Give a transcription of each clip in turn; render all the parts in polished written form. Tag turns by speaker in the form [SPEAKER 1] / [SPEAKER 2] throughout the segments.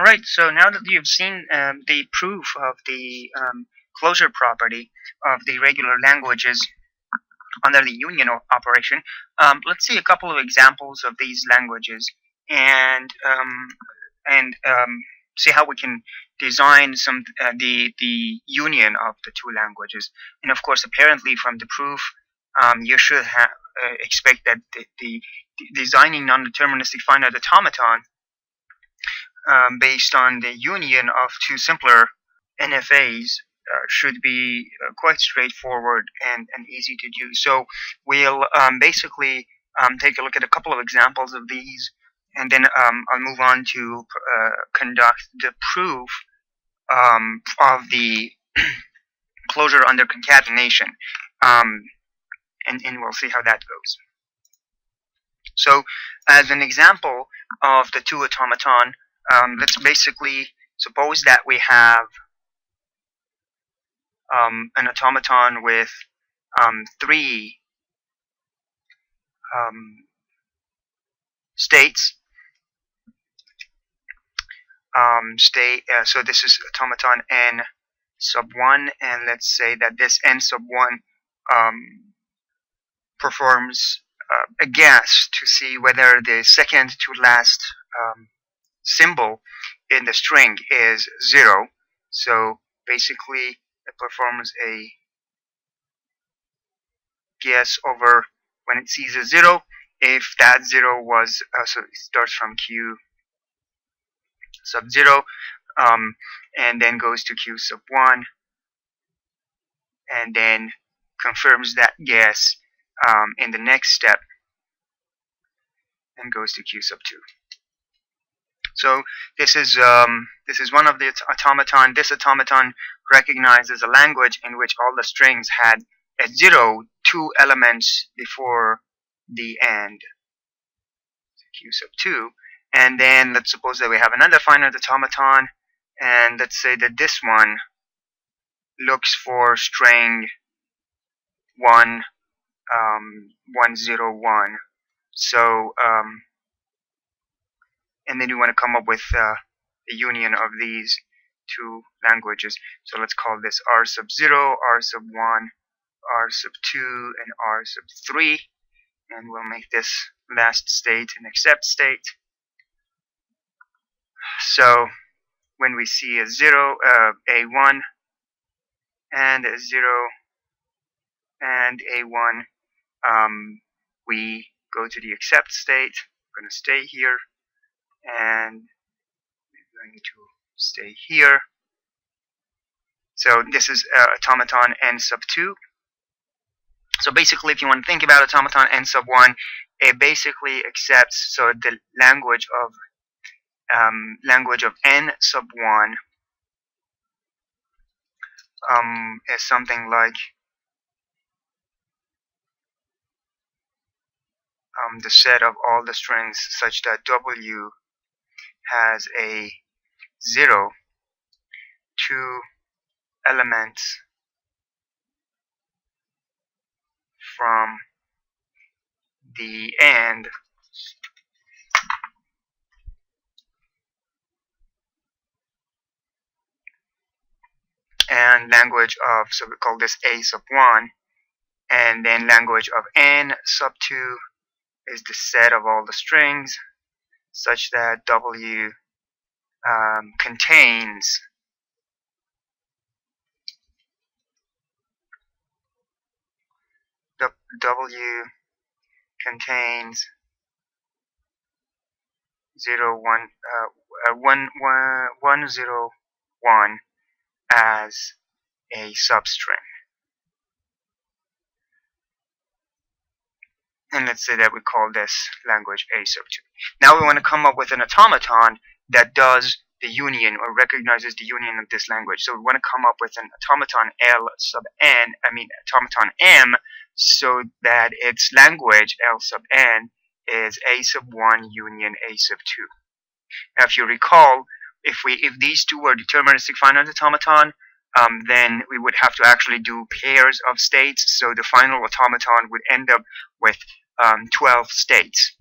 [SPEAKER 1] Alright, so now that you've seen the proof of the closure property of the regular languages under the union operation, let's see a couple of examples of these languages and see how we can design the union of the two languages. And of course, apparently from the proof, you should expect that the designing non-deterministic finite automaton based on the union of two simpler NFAs should be quite straightforward and easy to do. So we'll basically take a look at a couple of examples of these, and then I'll move on to conduct the proof of the closure under concatenation, and we'll see how that goes. So as an example of the two automaton, let's basically suppose that we have an automaton with three states. So this is automaton n sub 1, and let's say that this n sub 1 performs a guess to see whether the second to last symbol in the string is 0. So basically it performs a guess over when it sees a 0, if that 0 was so it starts from q sub 0 and then goes to q sub 1 and then confirms that guess in the next step and goes to q sub 2. So this is one of the automaton. This automaton recognizes a language in which all the strings had a 0 2 elements before the end, q sub 2. And then let's suppose that we have another finite automaton, and let's say that this one looks for string 1 1 0 1. So and then you want to come up with the union of these two languages. So let's call this r sub 0, r sub 1, r sub 2, and r sub 3, and we'll make this last state an accept state. So when we see a 0, a1, and a 0, and a1, we go to the accept state. We're going to stay here, and we're going to stay here. So this is automaton n sub 2. So basically, if you want to think about automaton n sub 1, it basically accepts, so the language of n sub 1 is something like the set of all the strings such that w has a 0 2 elements from the end and language of, so we call this a sub 1, and then language of n sub 2 is the set of all the strings such that w contains w contains 0 1 1 0 1 as a substring. And let's say that we call this language a sub 2. Now we want to come up with an automaton that does the union or recognizes the union of this language. So we want to come up with an automaton L sub n, automaton M, so that its language L sub n is a sub 1 union a sub 2. Now if you recall, if these two were deterministic finite automaton, then we would have to actually do pairs of states, so the final automaton would end up with 12 states.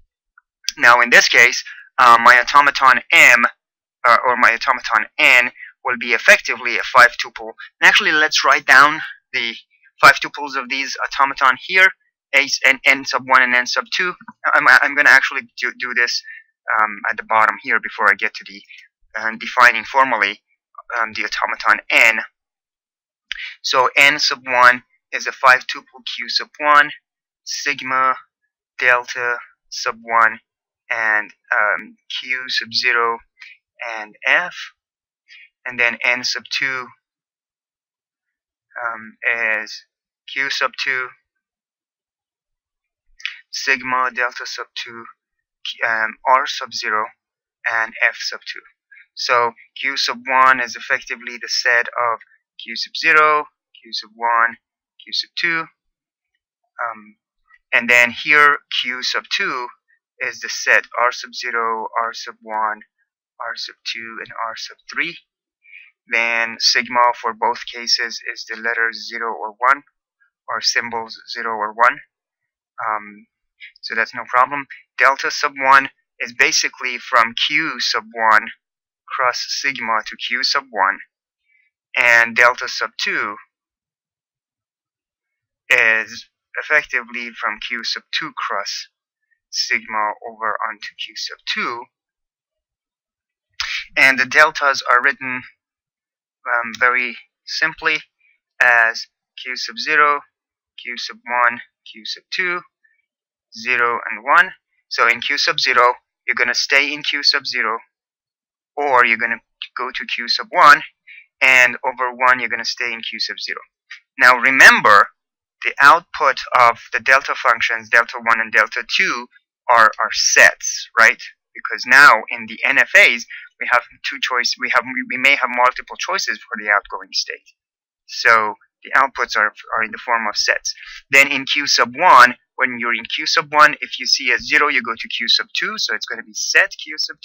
[SPEAKER 1] Now in this case, my automaton M or my automaton n will be effectively a 5 tuple. And actually, let's write down the 5 tuples of these automaton here, n sub 1 and n sub 2. I'm going to actually do this at the bottom here before I get to the defining formally the automaton n. So n sub 1 is a 5 tuple q sub 1, sigma, delta sub 1, and q sub 0 and f. And then n sub 2 is q sub 2, sigma, delta sub 2, r sub 0, and f sub 2. So q sub 1 is effectively the set of q sub 0, q sub 1, q sub 2. And then here q sub 2 is the set r sub 0, r sub 1, r sub 2, and r sub 3. Then sigma for both cases is the letters 0 or 1, or symbols 0 or 1. So that's no problem. Delta sub 1 is basically from q sub 1 cross sigma to q sub 1. And delta sub 2 is effectively from q sub 2 cross sigma over onto q sub 2. And the deltas are written very simply as q sub 0, q sub 1, q sub 2, 0, and 1. So in q sub 0, you're going to stay in q sub 0, or you're going to go to q sub 1, and over 1, you're going to stay in q sub 0. Now remember, the output of the delta functions, delta 1 and delta 2, are sets, right? Because now in the NFAs, we have two choices. We may have multiple choices for the outgoing state. So the outputs are in the form of sets. Then in q sub 1, when you're in q sub 1, if you see a 0, you go to q sub 2, so it's going to be set q sub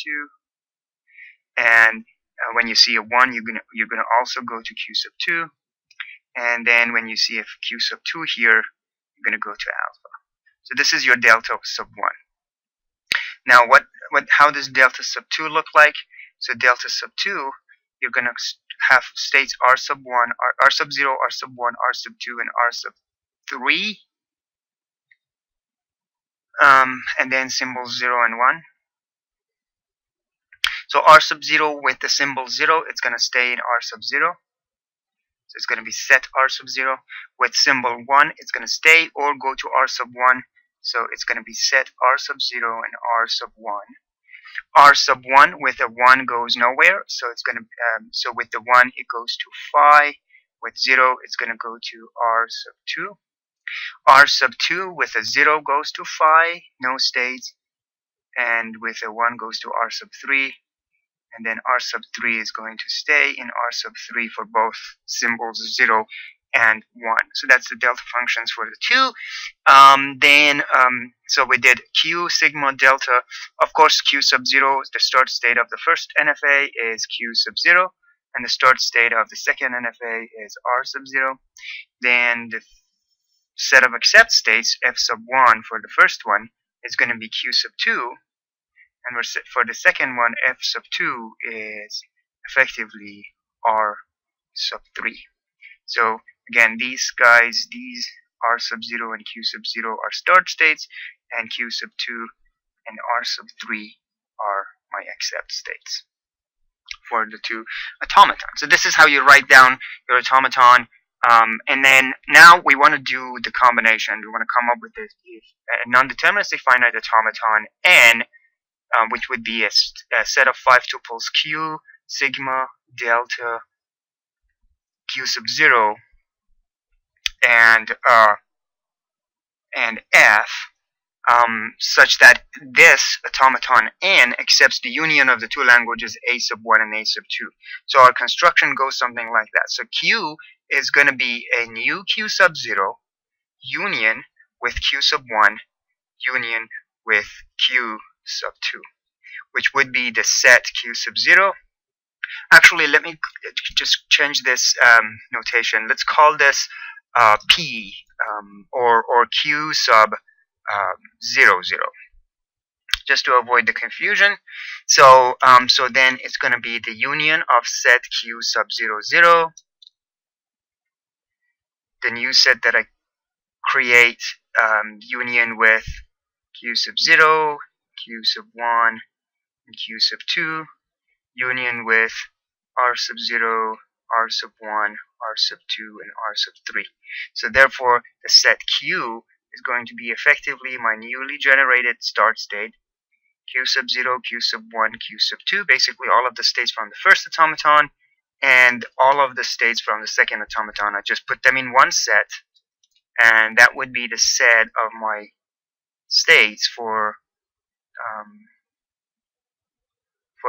[SPEAKER 1] 2. And when you see a 1, you're gonna also go to q sub 2. And then when you see a q sub 2 here, you're going to go to alpha. So this is your delta sub 1. Now how does delta sub 2 look like? So delta sub 2, you're going to have states r sub 1, r sub 0, r sub 1, r sub 2, and r sub 3. And then symbols 0 and 1. So r sub 0 with the symbol 0, it's going to stay in r sub 0. So it's going to be set r sub 0. With symbol 1, it's going to stay or go to r sub 1. So it's going to be set r sub 0 and r sub 1. R sub 1 with a 1 goes nowhere. So it's going to so with the 1 it goes to phi. With 0 it's going to go to r sub 2. R sub 2 with a 0 goes to phi, no states. And with a 1 goes to r sub 3. And then r sub 3 is going to stay in r sub 3 for both symbols 0 and 1. So that's the delta functions for the two. So we did q sigma delta. Of course, q sub 0, the start state of the first NFA is q sub 0. And the start state of the second NFA is r sub 0. Then the set of accept states, f sub 1 for the first one, is going to be q sub 2. And for the second one, f sub 2 is effectively r sub 3. So again, these r sub 0 and q sub 0 are start states, and q sub 2 and r sub 3 are my accept states for the two automatons. So this is how you write down your automaton. And then now we want to do the combination. We want to come up with a non-deterministically finite automaton n, which would be a set of 5 tuples q, sigma, delta, q sub 0, and f, such that this automaton n accepts the union of the two languages a sub 1 and a sub 2. So our construction goes something like that. So q is going to be a new q sub 0 union with q sub 1 union with q sub 2, which would be the set q sub 0. Actually, let me just change this notation. Let's call this p, or q sub 0, 0. just to avoid the confusion. So so then it's going to be the union of set q sub 0 0, the new set that I create, union with q sub 0, q sub 1, and q sub 2, union with r sub 0, r sub 1, r sub 2, and r sub 3. So therefore, the set q is going to be effectively my newly generated start state, q sub 0, q sub 1, q sub 2, basically all of the states from the first automaton and all of the states from the second automaton. I just put them in one set, and that would be the set of my states for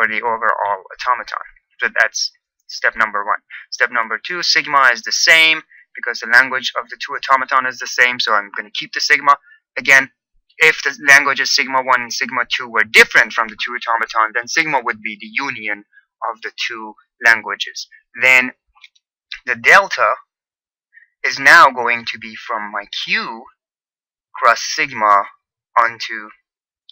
[SPEAKER 1] the overall automaton. So that's step number 1. Step number 2, sigma is the same because the language of the two automaton is the same, so I'm going to keep the sigma. Again, if the languages sigma 1 and sigma 2 were different from the two automaton, then sigma would be the union of the two languages. Then the delta is now going to be from my q cross sigma onto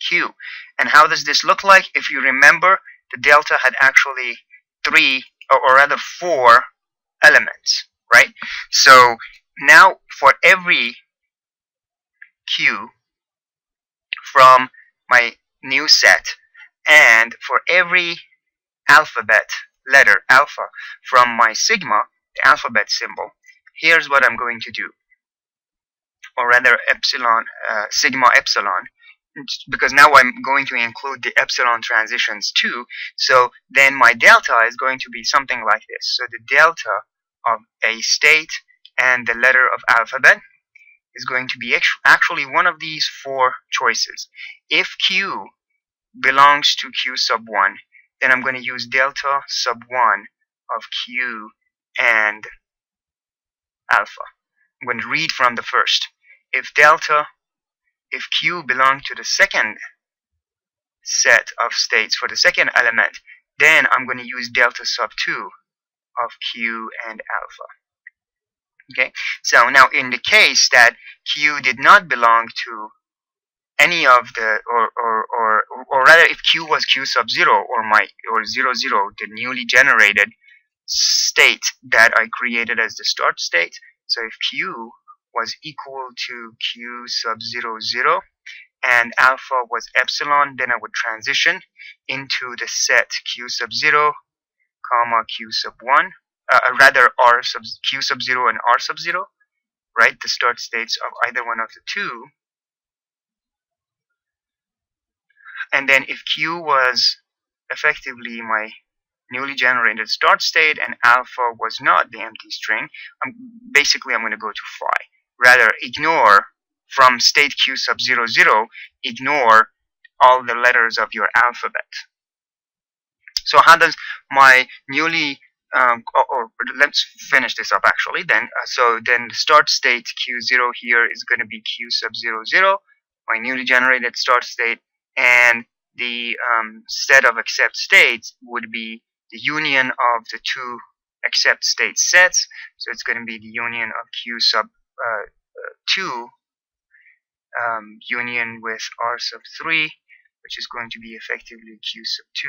[SPEAKER 1] q. And how does this look like? If you remember, the delta had actually 3, or rather 4 elements, right? So now for every q from my new set, and for every alphabet letter alpha from my sigma, the alphabet symbol, here's what I'm going to do, or rather epsilon, sigma epsilon, because now I'm going to include the epsilon transitions too. So then my delta is going to be something like this. So the delta of a state and the letter of alphabet is going to be actually one of these 4 choices. If q belongs to q sub 1, then I'm going to use delta sub 1 of q and alpha. I'm going to read from the first. If q belongs to the second set of states for the second element, then I'm going to use delta sub 2 of q and alpha. Okay, so now in the case that q did not belong to any of the, or rather if q was q sub 0 or 0 0, the newly generated state that I created as the start state. So if q was equal to q sub 0 0 and alpha was epsilon, then I would transition into the set q sub 0 comma q sub 1, rather r sub q sub 0 and r sub 0, right? The start states of either one of the two. And then if q was effectively my newly generated start state and alpha was not the empty string, basically I'm going to go to phi. Rather, ignore from state q sub 0 0, ignore all the letters of your alphabet. So how does my newly or let's finish this up actually then. So then the start state q0 here is going to be q sub 0 0, my newly generated start state, and the set of accept states would be the union of the two accept state sets. So it's going to be the union of q sub 2 union with r sub 3, which is going to be effectively q sub 2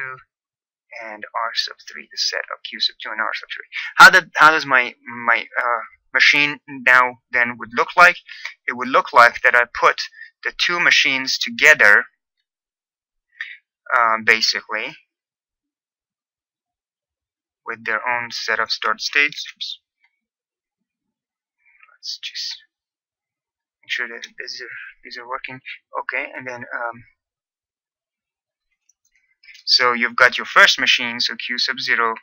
[SPEAKER 1] and r sub 3, the set of q sub 2 and r sub 3. How does my machine now then would look like? It would look like that I put the two machines together, basically with their own set of start states. Oops. Let's just make sure that these are working. Okay, and then so you've got your first machine, so q sub 0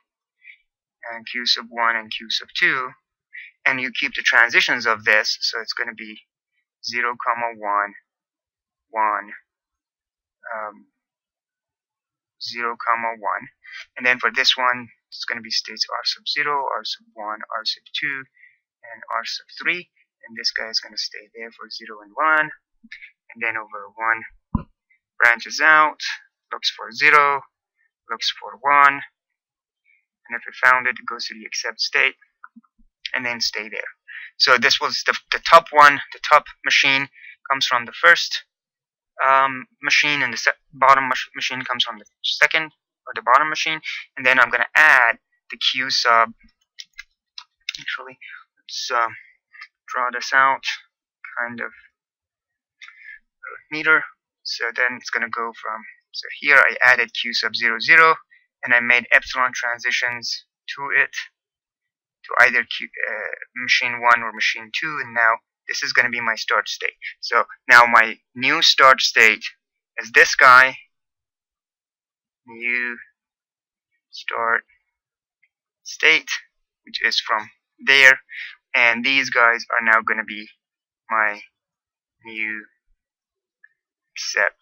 [SPEAKER 1] and q sub 1 and q sub 2, and you keep the transitions of this, so it's going to be 0 comma 1 1 0 comma 1, and then for this one it's going to be states r sub 0, r sub 1, r sub 2, and r sub 3, and this guy is going to stay there for 0 and 1, and then over 1 branches out, looks for 0, looks for 1, and if it found it, it goes to the accept state and then stay there. So this was the top one. The top machine comes from the first machine, and the bottom machine comes from the second or the bottom machine, and then I'm going to add the Q sub. Actually, let's draw this out kind of neater. So then it's going to go from, so here I added Q sub 0, 0, and I made epsilon transitions to it, to either machine 1 or machine 2, and now this is going to be my start state. So now my new start state is this guy, new start state, which is from there, and these guys are now going to be my new accept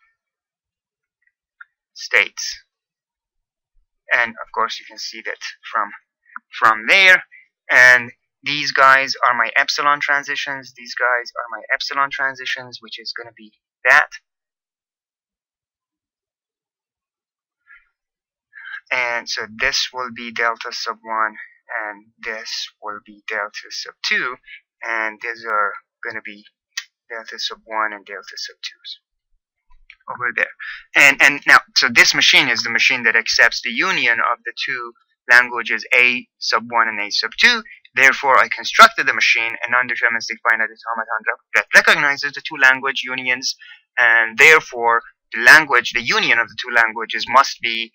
[SPEAKER 1] states. And of course you can see that from there, and these guys are my epsilon transitions, these guys are my epsilon transitions, which is going to be that. And so this will be delta sub 1, and this will be delta sub 2, and these are going to be delta sub 1 and delta sub 2s over there. And now, so this machine is the machine that accepts the union of the two languages A sub 1 and A sub 2. Therefore, I constructed the machine, a non-deterministic finite automaton that recognizes the two language unions, and therefore the union of the two languages must be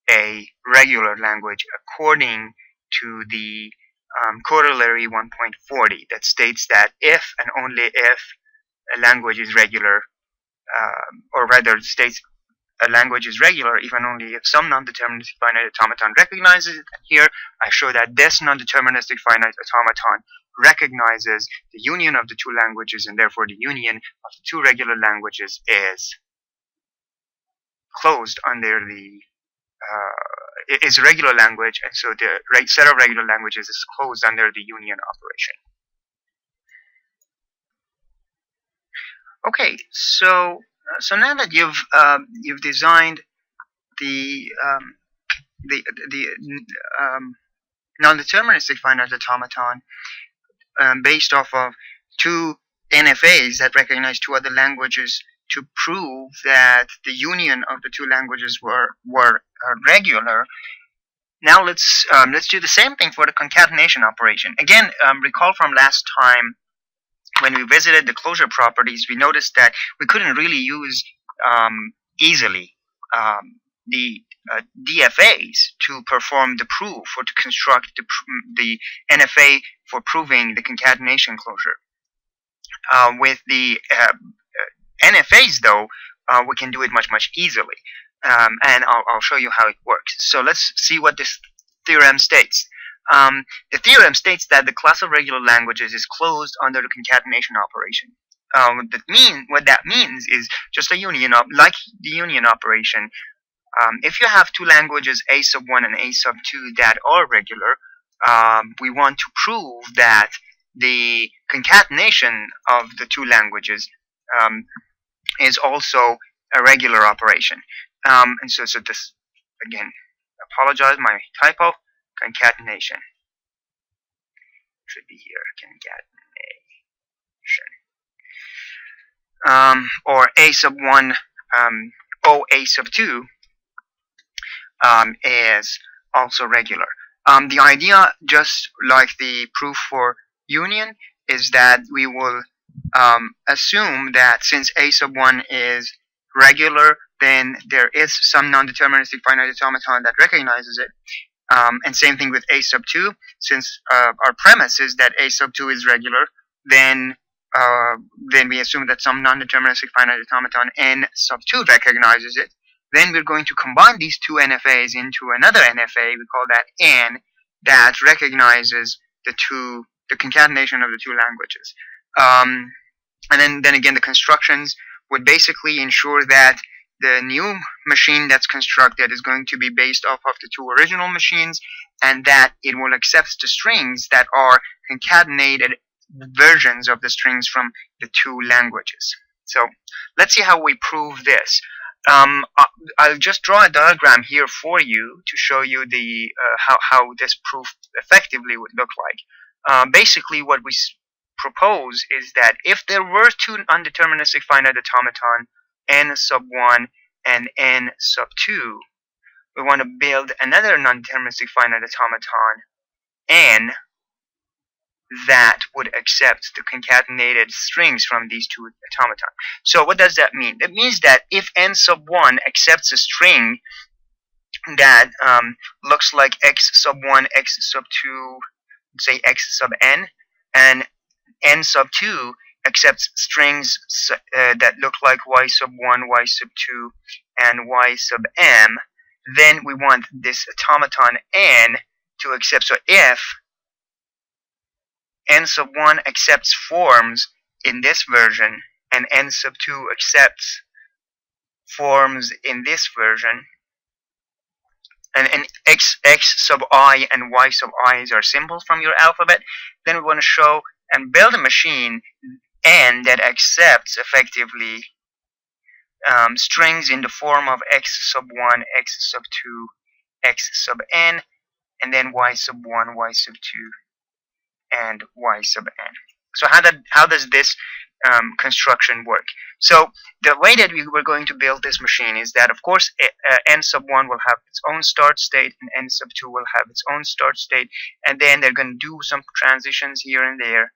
[SPEAKER 1] a regular language according to the corollary 1.40 that states that if and only if a language is regular, or rather states a language is regular if and only if some non-deterministic finite automaton recognizes it. And here I show that this non-deterministic finite automaton recognizes the union of the two languages, and therefore the union of the two regular languages is closed under the is a regular language, and so the set of regular languages is closed under the union operation. Okay, so now that you've designed the non-deterministic finite automaton based off of two NFAs that recognize two other languages to prove that the union of the two languages were regular. Now let's do the same thing for the concatenation operation. Again, recall from last time when we visited the closure properties, we noticed that we couldn't really use easily the DFAs to perform the proof or to construct the NFA for proving the concatenation closure. With the NFAs, though, we can do it much easily, and I'll show you how it works. So let's see what this theorem states. The theorem states that the class of regular languages is closed under the concatenation operation. What that means is just a union like the union operation. If you have two languages A sub 1 and A sub 2 that are regular, we want to prove that the concatenation of the two languages is also a regular operation. And so this, again, apologize, my typo, concatenation should be here, concatenation. Or A sub 1 O A sub 2 is also regular. The idea, just like the proof for union, is that we will assume that since A sub 1 is regular, then there is some non-deterministic finite automaton that recognizes it. And same thing with A sub 2. Since our premise is that A sub 2 is regular, then we assume that some non-deterministic finite automaton N sub 2 recognizes it. Then we're going to combine these two NFAs into another NFA, we call that N, that recognizes the concatenation of the two languages. And then again, the constructions would basically ensure that the new machine that's constructed is going to be based off of the two original machines, and that it will accept the strings that are concatenated versions of the strings from the two languages. So let's see how we prove this. I'll just draw a diagram here for you to show you the how this proof effectively would look like. Basically, what we propose is that if there were two undeterministic finite automaton, n sub 1 and n sub 2, we want to build another non-deterministic finite automaton, n, that would accept the concatenated strings from these two automatons. So what does that mean? That means that if n sub 1 accepts a string that looks like x sub 1, x sub 2, say x sub n, and n sub 2 accepts strings that look like y sub 1, y sub 2, and y sub m, then we want this automaton n to accept. So if n sub 1 accepts forms in this version and n sub 2 accepts forms in this version, and x sub I and y sub i's are symbols from your alphabet, then we want to show and build a machine n that accepts effectively strings in the form of x sub 1, x sub 2, x sub n, and then y sub 1, y sub 2, and y sub n. So how does this construction work? So the way that we were going to build this machine is that, of course, n sub 1 will have its own start state and n sub 2 will have its own start state, and then they're going to do some transitions here and there,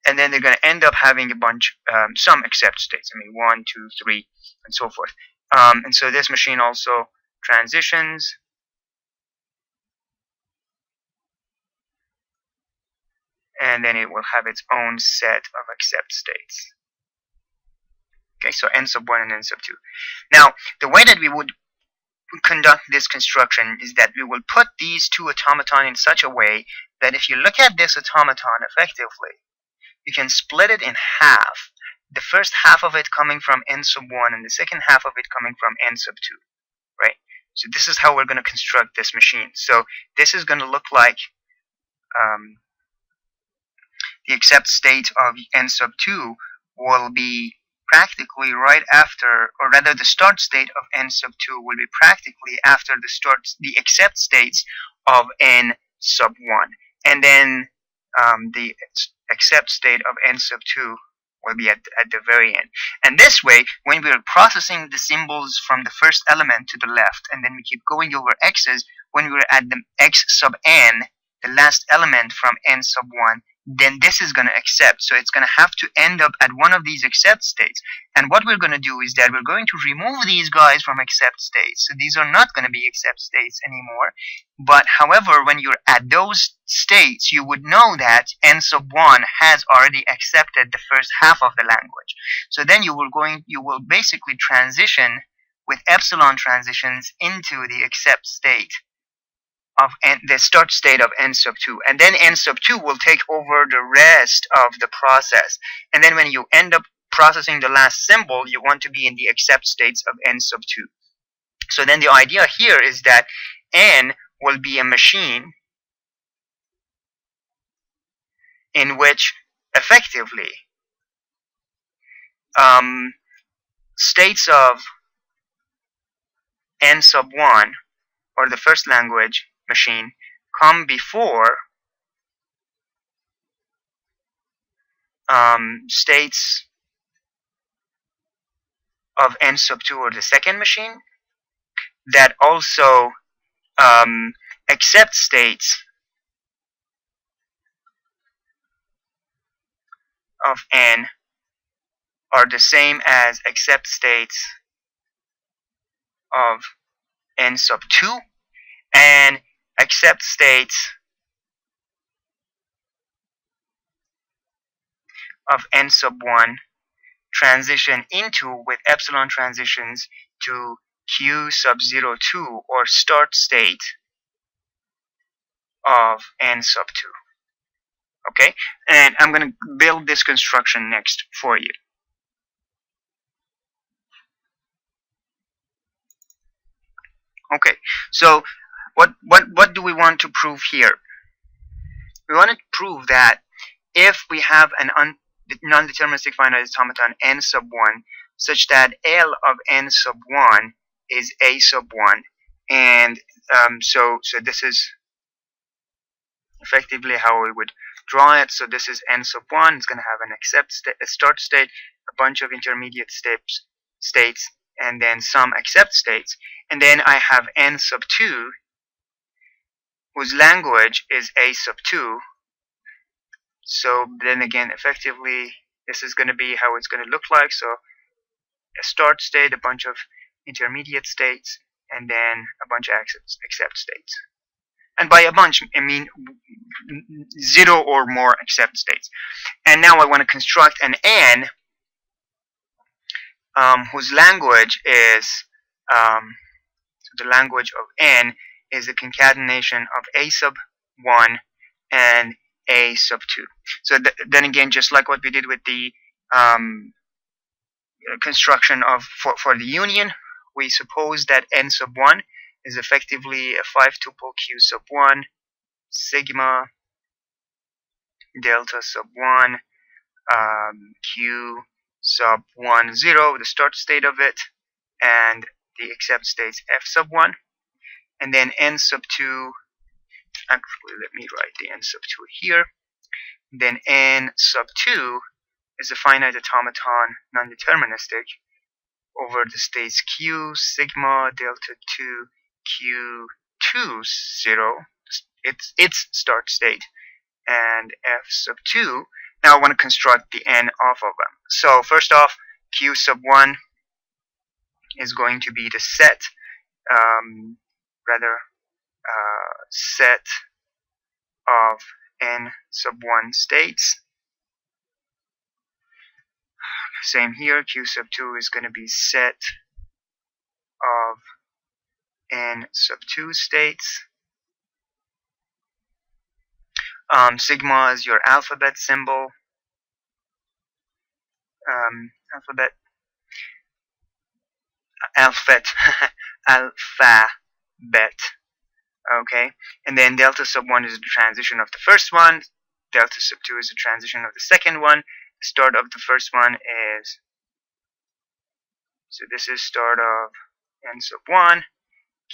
[SPEAKER 1] and then they're going to end up having a bunch, some accept states. I mean, 1, 2, 3, and so forth. And so this machine also transitions, and then it will have its own set of accept states. Okay, so n sub 1 and n sub 2. Now, the way that we would conduct this construction is that we will put these two automaton in such a way that if you look at this automaton effectively, you can split it in half. The first half of it coming from n sub 1 and the second half of it coming from n sub 2, right? So this is how we're going to construct this machine. So this is going to look like the accept state of n sub 2 will be practically right after, or rather the start state of n sub 2 will be practically after the accept states of n sub 1. And then the accept state of n sub 2 will be at the very end. And this way, when we're processing the symbols from the first element to the left, and then we keep going over x's, when we're at the x sub n, the last element from n sub 1, then this is going to accept. So it's going to have to end up at one of these accept states. And what we're going to do is that we're going to remove these guys from accept states. So these are not going to be accept states anymore. But however, when you're at those states, you would know that n sub 1 has already accepted the first half of the language. So then you will basically transition with epsilon transitions into the accept state of the start state of n sub 2, and then n sub 2 will take over the rest of the process. And then when you end up processing the last symbol, you want to be in the accept states of n sub 2. So then the idea here is that n will be a machine in which effectively states of n sub 1, or the first language machine, come before states of n sub 2, or the second machine, that also accept states of n are the same as accept states of n sub 2, and accept states of n sub 1 transition into, with epsilon transitions, to q sub 02, or start state of n sub 2. Okay, and I'm going to build this construction next for you. Okay, so what do we want to prove here? We want to prove that if we have an non-deterministic finite automaton n sub 1, such that L of n sub 1 is a sub 1, and so this is effectively how we would draw it. So this is n sub 1. It's going to have an a start state, a bunch of intermediate states, and then some accept states. And then I have n sub 2, whose language is a sub 2. So then again, effectively, this is going to be how it's going to look like. So a start state, a bunch of intermediate states, and then a bunch of accept states. And by a bunch, I mean 0 or more accept states. And now I want to construct an n whose language is, so the language of n is the concatenation of a sub 1 and a sub 2. So then again, just like what we did with the construction of for the union, we suppose that n sub 1 is effectively a 5-tuple q sub 1 sigma delta sub 1 q sub 1 0, the start state of it, and the accept states f sub 1, and then n sub 2. Actually, let me write the n sub 2 here. Then n sub 2 is a finite automaton non-deterministic over the states q sigma delta 2 q2 0, its start state, and f sub 2. Now I want to construct the n off of them. So first off, q sub 1 is going to be the set, set of n sub 1 states. Same here, q sub 2 is going to be set of n sub 2 states. Sigma is your alphabet symbol. Alphabet. Okay, and then delta sub 1 is the transition of the first one. Delta sub 2 is the transition of the second one. The start of the first one is, so this is start of n sub 1.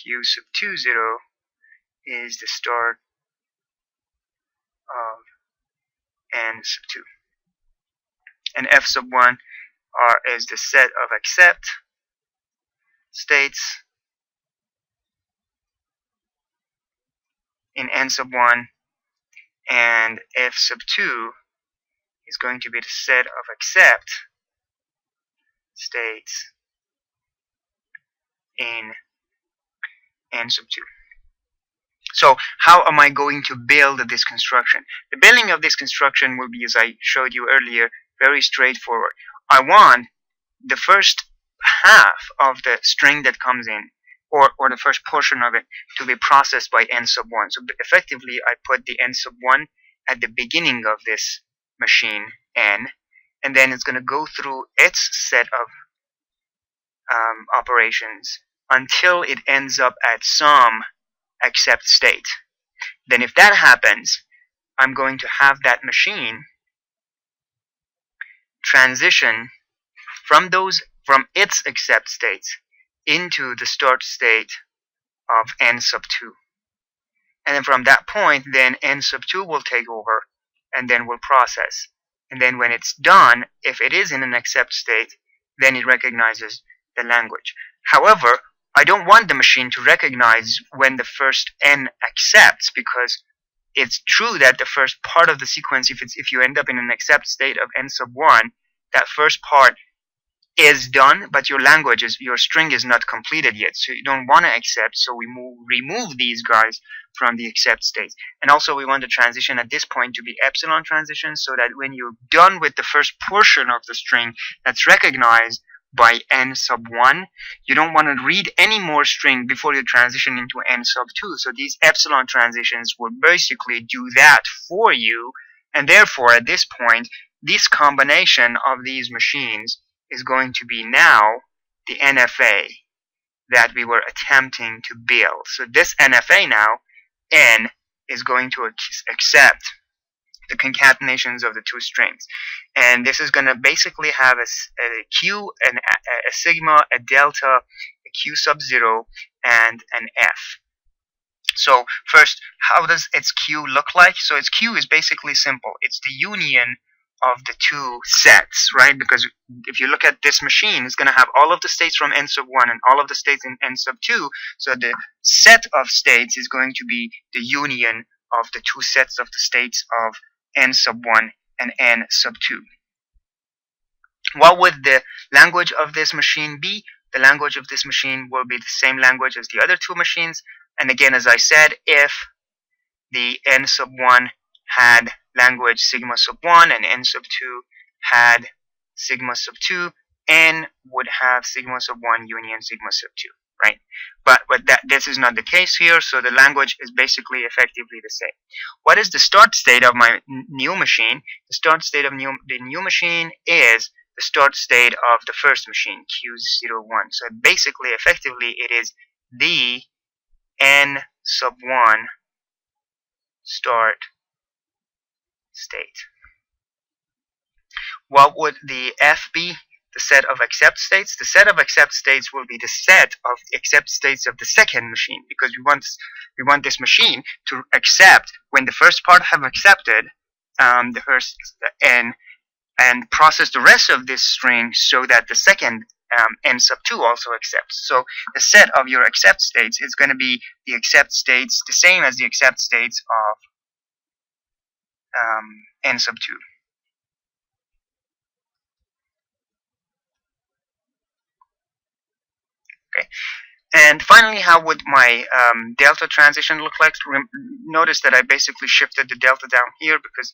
[SPEAKER 1] Q sub 2 0 is the start of n sub 2. And f sub 1 is the set of accept states in n sub 1, and f sub 2 is going to be the set of accept states in n sub 2. So how am I going to build this construction? The building of this construction will be, as I showed you earlier, very straightforward. I want the first half of the string that comes in, or the first portion of it, to be processed by n sub 1. So effectively, I put the n sub 1 at the beginning of this machine, n, and then it's going to go through its set of operations until it ends up at some accept state. Then if that happens, I'm going to have that machine transition from its accept states into the start state of n sub 2. And then from that point, then n sub 2 will take over and then will process. And then when it's done, if it is in an accept state, then it recognizes the language. However, I don't want the machine to recognize when the first n accepts, because it's true that the first part of the sequence, if you end up in an accept state of n sub 1, that first part is done, but your string is not completed yet, so you don't want to accept. So we remove these guys from the accept states. And also we want the transition at this point to be epsilon transition, so that when you're done with the first portion of the string that's recognized by n sub 1, you don't want to read any more string before you transition into n sub 2. So these epsilon transitions will basically do that for you, and therefore at this point, this combination of these machines is going to be now the NFA that we were attempting to build. So this NFA now, n, is going to accept the concatenations of the two strings. And this is going to basically have a Q, a sigma, a delta, a Q sub 0, and an F. So first, how does its Q look like? So its Q is basically simple. It's the union of the two sets, right? Because if you look at this machine, it's going to have all of the states from n sub 1 and all of the states in n sub 2. So the set of states is going to be the union of the two sets of the states of n sub 1 and n sub 2. What would the language of this machine be? The language of this machine will be the same language as the other two machines. And again, as I said, if the n sub 1 had language sigma sub 1 and n sub 2 had sigma sub 2, n would have sigma sub 1 union sigma sub 2, right? But this is not the case here, so the language is basically effectively the same. What is the start state of my new machine? The start state of the new machine is the start state of the first machine, Q01. So basically, effectively, it is the n sub 1 start state. What would the F be? The set of accept states. The set of accept states will be the set of accept states of the second machine, because we want this machine to accept when the first part have accepted the first n, and process the rest of this string so that the second n sub 2 also accepts. So the set of your accept states is going to be the accept states, the same as the accept states of n sub 2. Okay. And finally, how would my delta transition look like? Notice that I basically shifted the delta down here because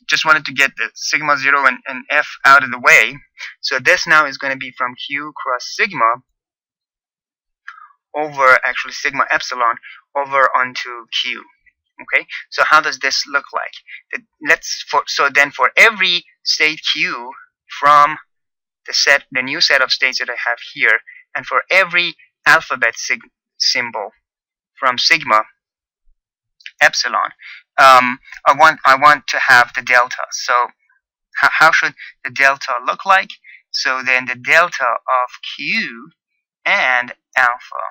[SPEAKER 1] just wanted to get the sigma 0 and F out of the way. So this now is going to be from Q cross sigma over, actually sigma epsilon, over onto Q. Okay, so how does this look like? So then for every state Q from the new set of states that I have here, and for every alphabet symbol from sigma epsilon, I want to have the delta. So how should the delta look like? So then the delta of Q and alpha,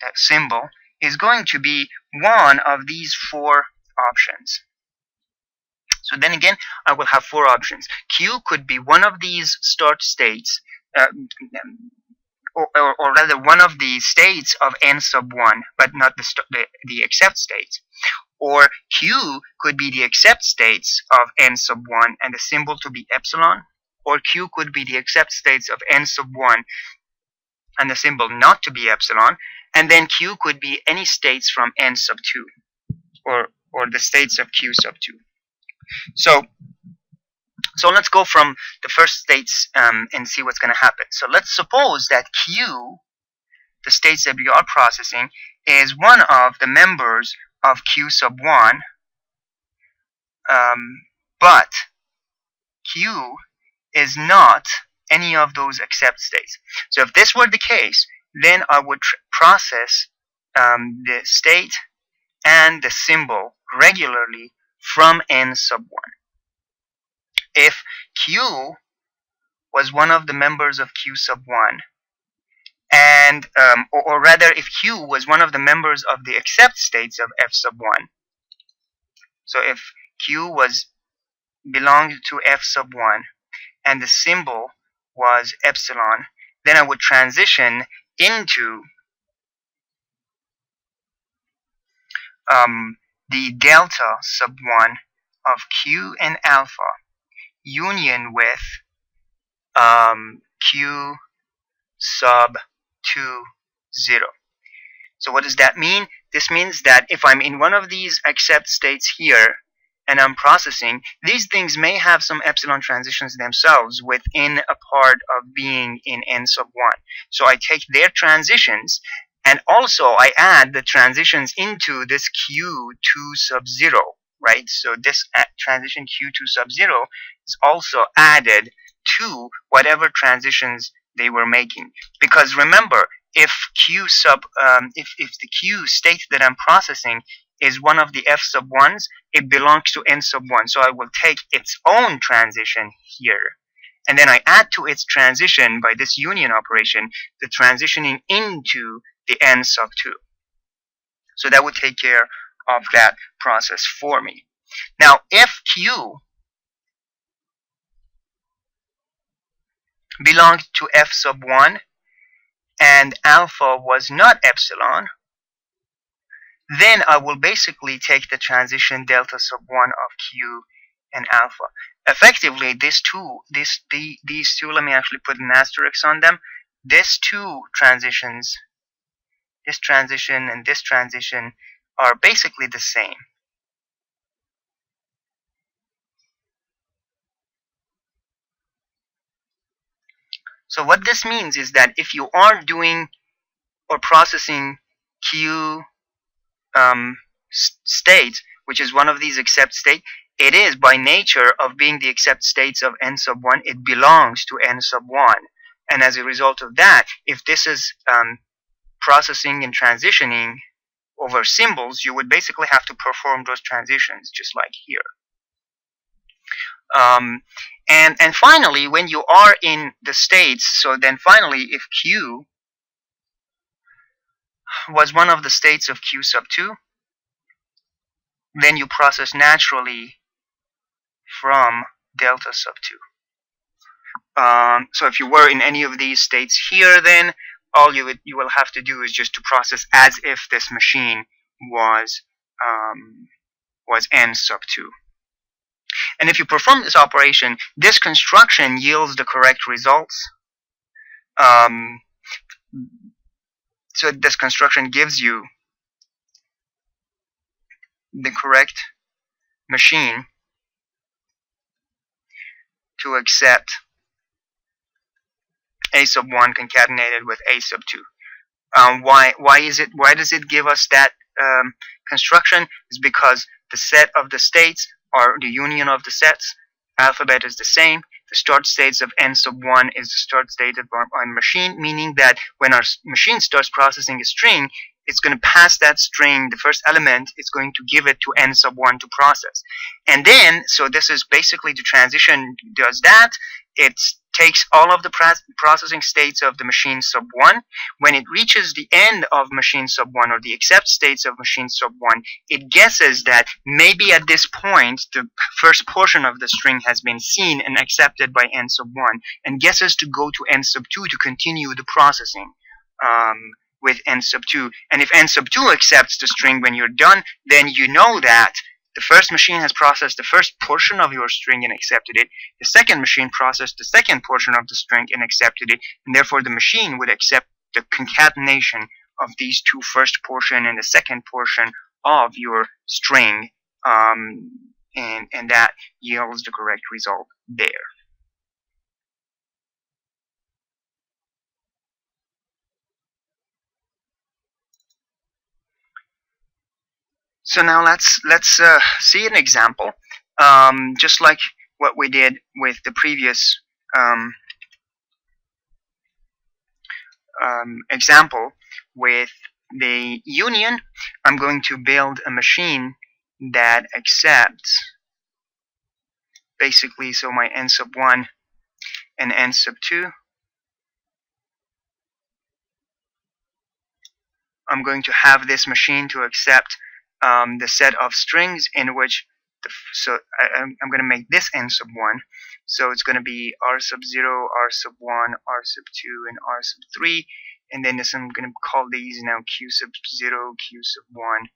[SPEAKER 1] that symbol, is going to be one of these four options. So then again, I will have four options. Q could be one of these start states, or rather one of the states of n sub 1, but not the accept states. Or Q could be the accept states of n sub 1 and the symbol to be epsilon. Or Q could be the accept states of n sub 1 and the symbol not to be epsilon. And then Q could be any states from n sub 2, or the states of Q sub 2. So let's go from the first states and see what's going to happen. So let's suppose that Q, the states that we are processing, is one of the members of Q sub 1, but Q is not any of those accept states. So if this were the case, then I would process the state and the symbol regularly from n sub 1. If Q was one of the members of Q sub 1, and or rather if Q was one of the members of the accept states of F sub 1, so if Q belonged to F sub 1 and the symbol was epsilon, then I would transition into the delta sub 1 of Q and alpha union with Q sub 2, 0. So what does that mean? This means that if I'm in one of these accept states here and I'm processing, these things may have some epsilon transitions themselves within a part of being in n sub 1. So I take their transitions, and also I add the transitions into this Q2 sub 0, right? So this transition Q2 sub 0 is also added to whatever transitions they were making. Because remember, if the Q state that I'm processing is one of the F sub 1s, it belongs to n sub 1. So I will take its own transition here, and then I add to its transition by this union operation the transitioning into the n sub 2. So that would take care of that process for me. Now, if Q belonged to F sub 1 and alpha was not epsilon, then I will basically take the transition delta sub 1 of Q and alpha. Effectively, these two, let me actually put an asterisk on them. These two transitions, this transition and this transition, are basically the same. So what this means is that if you are doing or processing Q state, which is one of these accept state, it is by nature of being the accept states of n sub 1, it belongs to n sub 1. And as a result of that, if this is processing and transitioning over symbols, you would basically have to perform those transitions just like here. And finally, when you are in the states, so then finally, if Q was one of the states of Q sub 2, then you process naturally from delta sub 2. So if you were in any of these states here, then all you will have to do is just to process as if this machine was n sub 2. And if you perform this operation, this construction yields the correct results. So this construction gives you the correct machine to accept a sub 1 concatenated with a sub 2. Why does it give us that construction? Is because the set of the states are the union of the sets. Alphabet is the same. The start states of n sub 1 is the start state of our machine, meaning that when our machine starts processing a string, it's going to pass that string, the first element, it's going to give it to n sub 1 to process. And then, so this is basically the transition does that. It takes all of the processing states of the machine sub 1. When it reaches the end of machine sub 1, or the accept states of machine sub 1, it guesses that maybe at this point the first portion of the string has been seen and accepted by n sub 1, and guesses to go to n sub 2 to continue the processing with n sub 2. And if n sub 2 accepts the string when you're done, then you know that the first machine has processed the first portion of your string and accepted it. The second machine processed the second portion of the string and accepted it. And therefore, the machine would accept the concatenation of these two first portion and the second portion of your string. And that yields the correct result there. So now let's see an example, just like what we did with the previous example with the union. I'm going to build a machine that accepts basically, so my n sub 1 and n sub 2. I'm going to have this machine to accept the set of strings in which I'm going to make this n sub 1, so it's going to be r sub 0, r sub 1, r sub 2, and r sub 3, and then this, I'm going to call these now q sub 0, q sub 1,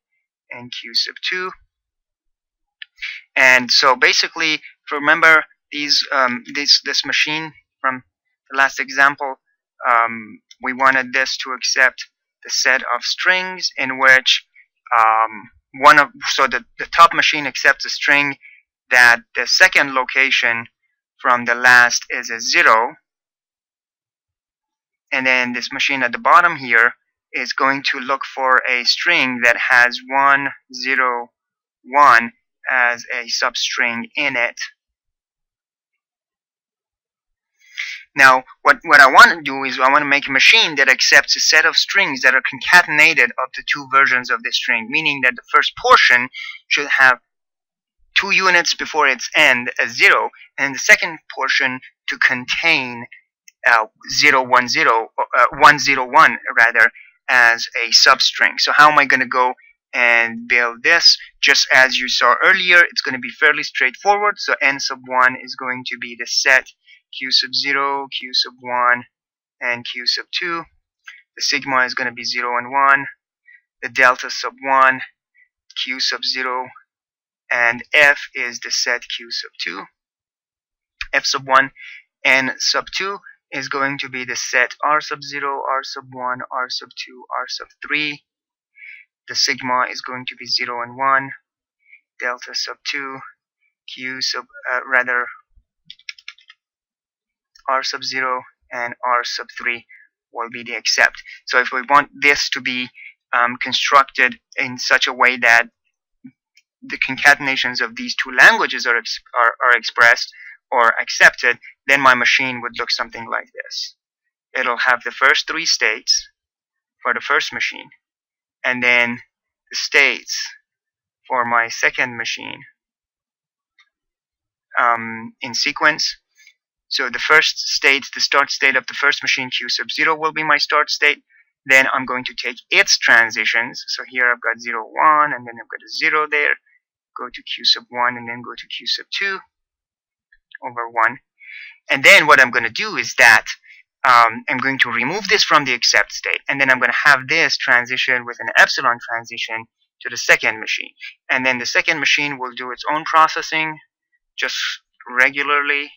[SPEAKER 1] and q sub 2. And so basically, remember these this machine from the last example, we wanted this to accept the set of strings in which the top machine accepts a string that the second location from the last is a 0, and then this machine at the bottom here is going to look for a string that has 1, 0, 1 as a substring in it. Now, what I want to do is I want to make a machine that accepts a set of strings that are concatenated of the two versions of the string, meaning that the first portion should have 2 units before its end as 0, and the second portion to contain 0, 1, 0, 1, 0, 1 rather as a substring. So how am I going to go and build this. Just as you saw earlier, it's going to be fairly straightforward. So n sub 1 is going to be the set q sub 0, q sub 1, and q sub 2. The sigma is going to be 0 and 1. The delta sub 1, q sub 0, and f is the set q sub 2. F sub 1 and sub 2 is going to be the set r sub 0, r sub 1, r sub 2, r sub 3. The sigma is going to be 0 and 1. Delta sub 2, q sub, r sub 0 and r sub 3 will be the accept. So if we want this to be constructed in such a way that the concatenations of these two languages are expressed or accepted, then my machine would look something like this. It'll have the first three states for the first machine, and then the states for my second machine in sequence. So the first state, the start state of the first machine, q sub 0, will be my start state. Then I'm going to take its transitions. So here I've got 0, 1, and then I've got a 0 there. Go to q sub 1, and then go to q sub 2 over 1. And then what I'm going to do is that I'm going to remove this from the accept state, and then I'm going to have this transition with an epsilon transition to the second machine. And then the second machine will do its own processing just regularly.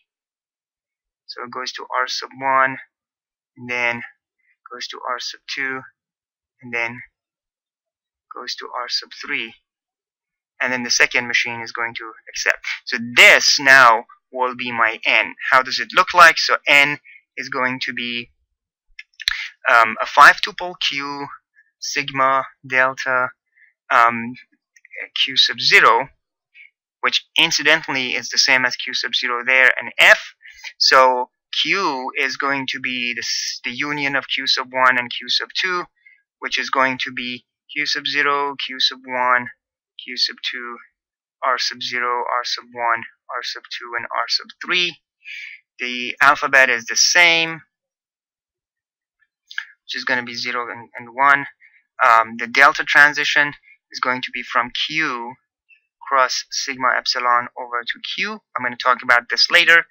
[SPEAKER 1] So it goes to r sub 1, and then goes to r sub 2, and then goes to r sub 3. And then the second machine is going to accept. So this now will be my n. How does it look like? So n is going to be a 5-tuple q sigma delta q sub 0, which incidentally is the same as q sub 0 there, and f. So q is going to be the union of q sub 1 and q sub 2, which is going to be q sub 0, q sub 1, q sub 2, r sub 0, r sub 1, r sub 2, and r sub 3. The alphabet is the same, which is going to be 0 and 1. The delta transition is going to be from q cross sigma epsilon over to q. I'm going to talk about this later.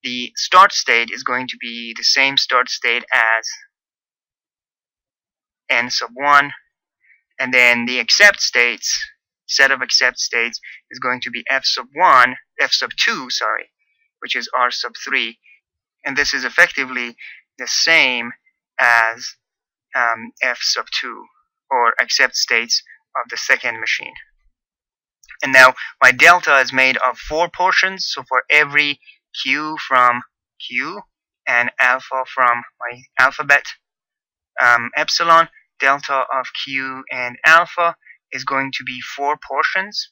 [SPEAKER 1] The start state is going to be the same start state as n sub 1. And then the accept states, set of accept states, is going to be f sub 2, which is r sub 3. And this is effectively the same as f sub 2, or accept states of the second machine. And now my delta is made of 4 portions. So for every q from q and alpha from my alphabet epsilon, delta of q and alpha is going to be 4 portions.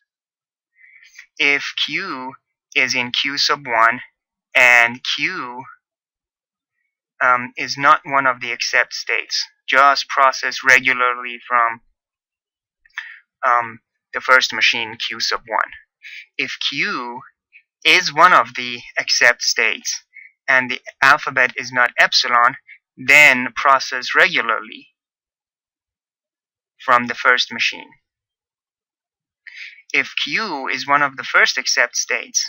[SPEAKER 1] If q is in q sub 1 and q is not one of the accept states, just process regularly from the first machine, q sub 1. If q is one of the accept states and the alphabet is not epsilon, then process regularly from the first machine. If q is one of the first accept states,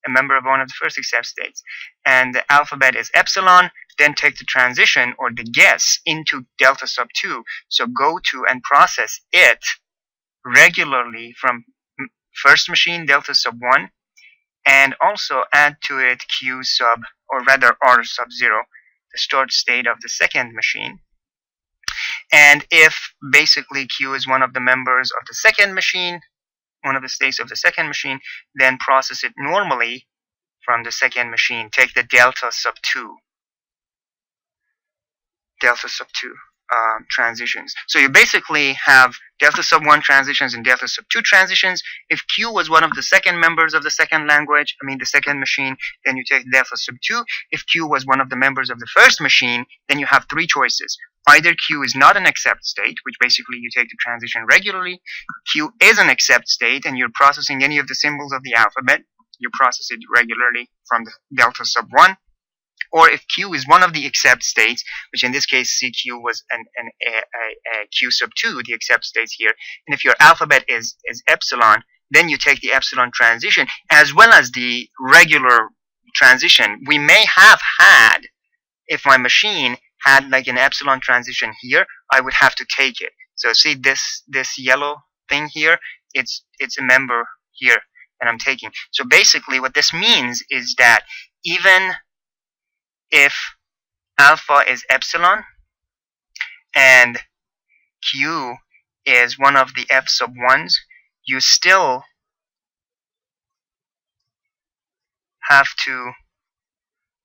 [SPEAKER 1] a member of one of the first accept states, and the alphabet is epsilon, then take the transition or the guess into delta sub 2. So go to and process it regularly from first machine delta sub 1, and also add to it q sub, or rather r sub 0, the start state of the second machine. And if basically q is one of the members of the second machine, one of the states of the second machine, then process it normally from the second machine. Take the delta sub 2 transitions. So you basically have delta sub 1 transitions and delta sub 2 transitions. If q was one of the second members of the second language, the second machine, then you take delta sub 2. If q was one of the members of the first machine, then you have 3 choices. Either q is not an accept state, which basically you take the transition regularly. Q is an accept state, and you're processing any of the symbols of the alphabet. You process it regularly from the delta sub 1. or if Q is one of the accept states, which in this case CQ was a Q sub 2, the accept states here, and if your alphabet is epsilon, then you take the epsilon transition as well as the regular transition. We may have had, if my machine had like an epsilon transition here, I would have to take it. So see this yellow thing here, it's a member here, and I'm taking. So basically what this means is that even if alpha is epsilon and Q is one of the F sub 1s, you still have to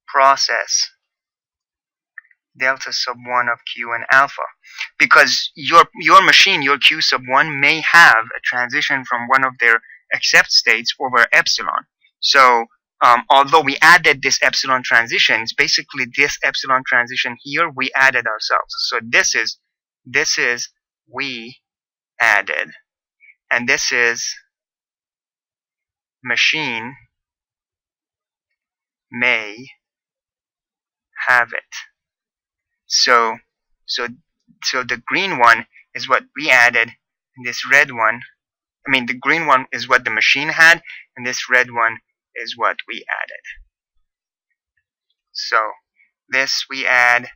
[SPEAKER 1] process delta sub 1 of Q and alpha, because your machine, your Q sub 1, may have a transition from one of their accept states over epsilon. So although we added this epsilon transitions, basically this epsilon transition here we added ourselves. So this is we added, and this is machine may have it. So the green one is what we added, and this red one, I mean the green one is what the machine had, and this red one is what we added. So this we add.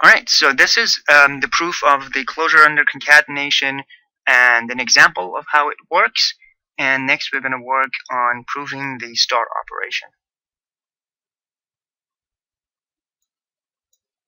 [SPEAKER 1] Alright, so this is the proof of the closure under concatenation and an example of how it works. And next we're going to work on proving the star operation.